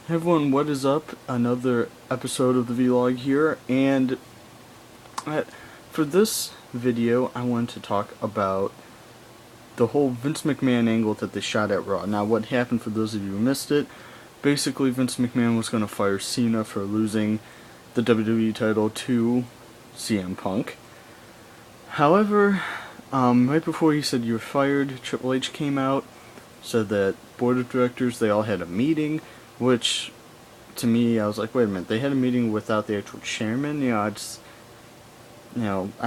Hey everyone, what is up? Another episode of the vlog here, and uh, for this video, I want to talk about the whole Vince McMahon angle that they shot at Raw. Now, what happened, for those of you who missed it, basically Vince McMahon was going to fire Cena for losing the WWE title to CM Punk. However, right before he said you're fired, Triple H came out, said that board of directors, they all had a meeting, which to me, I was like, wait a minute, they had a meeting without the actual chairman? I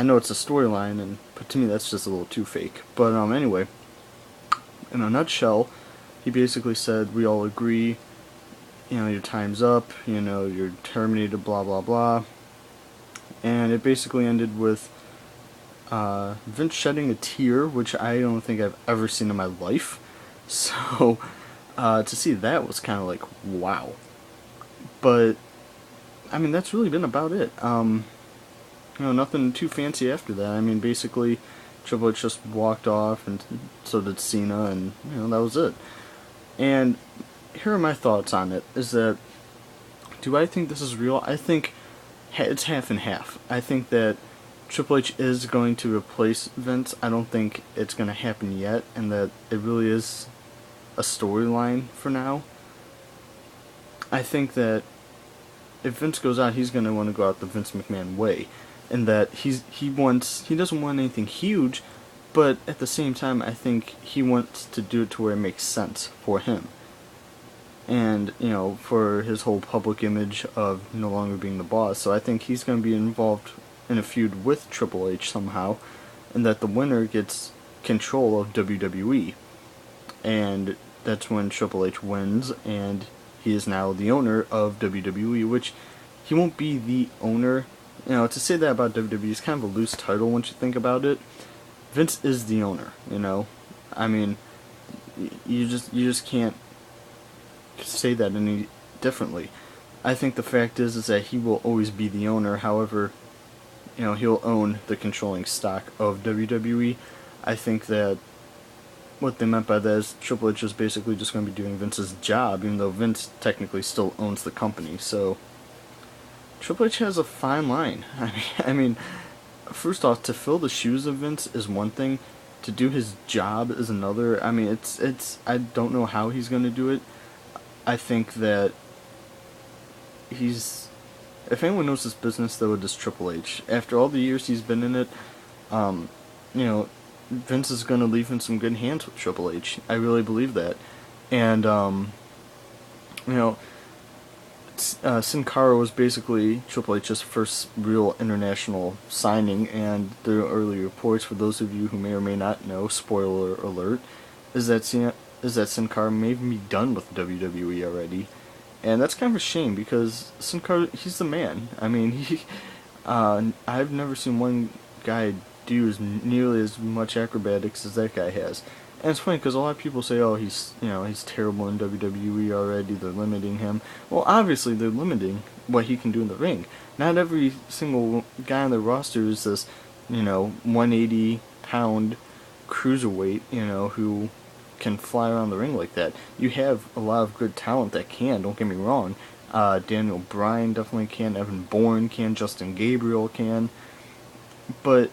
know it's a storyline, but to me that's just a little too fake. But anyway, in a nutshell, he basically said, we all agree, your time's up, you're terminated, blah, blah, blah. And it basically ended with Vince shedding a tear, which I don't think I've ever seen in my life. So, to see that was kind of like, wow. But I mean, that's really been about it. Nothing too fancy after that. I mean, basically, Triple H just walked off, and so did Cena, and that was it. And here are my thoughts on it: is that, do I think this is real? I think it's half and half. I think that Triple H is going to replace Vince. I don't think it's going to happen yet, and that it really is a storyline for now. I think that if Vince goes out, he's going to want to go out the Vince McMahon way, and that he doesn't want anything huge, but at the same time, I think he wants to do it to where it makes sense for him, and for his whole public image of no longer being the boss. So I think he's going to be involved in a feud with Triple H somehow, and that the winner gets control of WWE, and that's when Triple H wins, and he is now the owner of WWE, which he won't be the owner. To say that about WWE is kind of a loose title once you think about it. Vince is the owner, I mean, you just can't say that any differently. I think the fact is that he will always be the owner. However, he'll own the controlling stock of WWE. I think that what they meant by that is Triple H is basically just going to be doing Vince's job, even though Vince technically still owns the company. So Triple H has a fine line. I mean, first off, to fill the shoes of Vince is one thing. To do his job is another. I mean, it's. I don't know how he's going to do it. I think that he's. If anyone knows this business, though, it is Triple H. After all the years he's been in it, um, you know, Vince is going to leave in some good hands with Triple H. I really believe that. And, Sin Cara was basically Triple H's first real international signing, and there are early reports, for those of you who may or may not know, spoiler alert, is that Sin Cara may even be done with WWE already. And that's kind of a shame, because Sin Cara, he's the man. I mean, I've never seen one guy do nearly as much acrobatics as that guy has. And it's funny because a lot of people say, "Oh, he's terrible in WWE already. They're limiting him." Well, obviously they're limiting what he can do in the ring. Not every single guy on the roster is this, 180-pound cruiserweight, who can fly around the ring like that. You have a lot of good talent that can. Don't get me wrong. Daniel Bryan definitely can. Evan Bourne can. Justin Gabriel can. But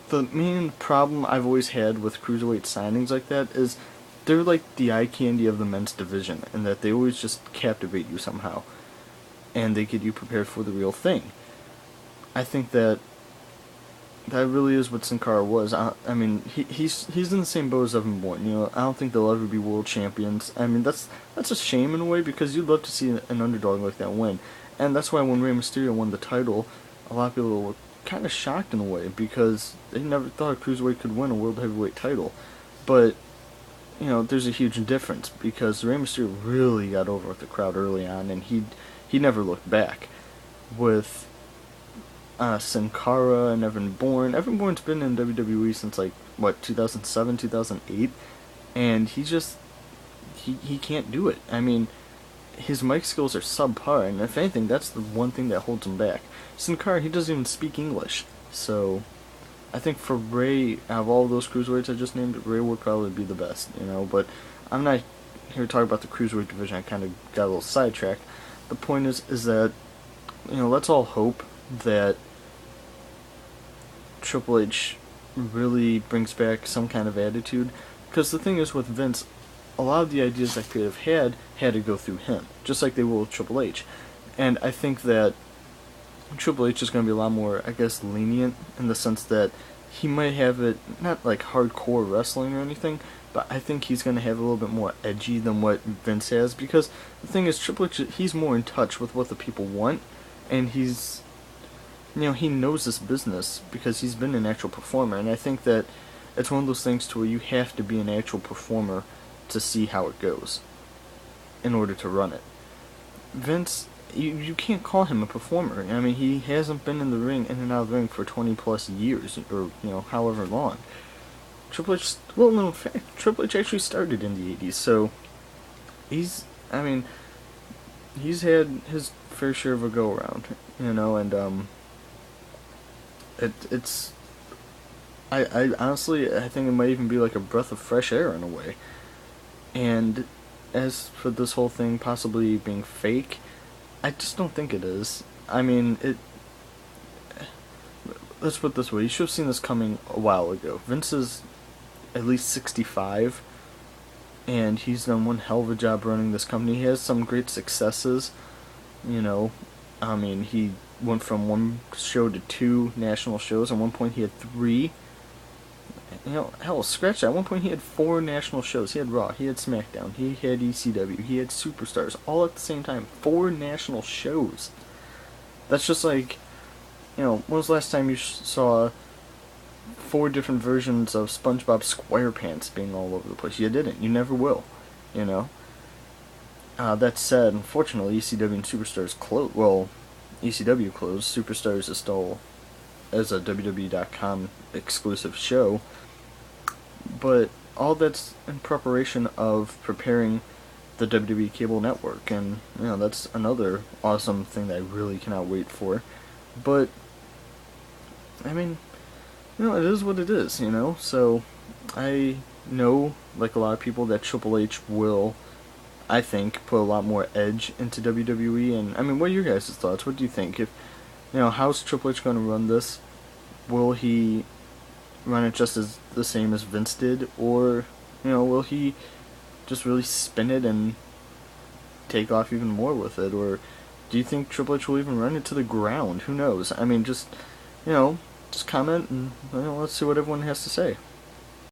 the main problem I've always had with cruiserweight signings like that is they're like the eye candy of the men's division, and that they always just captivate you somehow, and they get you prepared for the real thing. I think that really is what Sin Cara was. I mean, he's in the same boat as Evan Bourne. I don't think they'll ever be world champions. I mean, that's a shame in a way, because you'd love to see an underdog like that win, and that's why when Rey Mysterio won the title, a lot of people were kind of shocked in a way, because they never thought a cruiserweight could win a world heavyweight title. But there's a huge difference, because Rey Mysterio really got over with the crowd early on, and he never looked back. With Sin Cara and Evan Bourne. Evan Bourne's been in WWE since 2007, 2008, and he can't do it. I mean, his mic skills are subpar, and if anything, that's the one thing that holds him back. Sin Cara, he doesn't even speak English, so I think for Ray, out of all those cruiserweights I just named, Ray would probably be the best, but I'm not here talk about the cruiserweight division. I kind of got a little sidetracked. The point is that, let's all hope that Triple H really brings back some kind of attitude. Because the thing is with Vince, a lot of the ideas that could have had to go through him, just like they will with Triple H. And I think that Triple H is going to be a lot more, I guess, lenient in the sense that he might have it, not like hardcore wrestling or anything, but I think he's going to have a little bit more edgy than what Vince has, because the thing is, Triple H, he's more in touch with what the people want, and he's, he knows this business because he's been an actual performer, and I think that it's one of those things to where you have to be an actual performer to see how it goes in order to run it. Vince, you can't call him a performer. I mean, he hasn't been in the ring, in and out of the ring for 20 plus years, or, however long. Triple H, well known fact, Triple H actually started in the 80s, so he's had his fair share of a go around, and, I honestly, I think it might even be like a breath of fresh air in a way. And as for this whole thing possibly being fake, I just don't think it is. I mean, let's put it this way, you should have seen this coming a while ago. Vince is at least 65, and he's done one hell of a job running this company. He has some great successes, I mean, he went from one show to 2 national shows. At one point he had 3. Hell, scratch that. At one point he had 4 national shows. He had Raw, he had SmackDown, he had ECW, he had Superstars, all at the same time. 4 national shows. That's just like, when was the last time you saw 4 different versions of SpongeBob SquarePants being all over the place? You didn't. You never will. That said, unfortunately, ECW and Superstars closed. Well, ECW closed. Superstars is still as a WWE.com exclusive show. But all that's in preparation of preparing the WWE cable network, and that's another awesome thing that I really cannot wait for. But I mean, it is what it is, So I know, like a lot of people, that Triple H will, I think, put a lot more edge into WWE. And I mean, what are your guys' thoughts? What do you think? If how's Triple H going to run this? Will he run it just as the same as Vince did, or will he just really spin it and take off even more with it? Or do you think Triple H will even run it to the ground? Who knows? I mean, just comment and let's see what everyone has to say.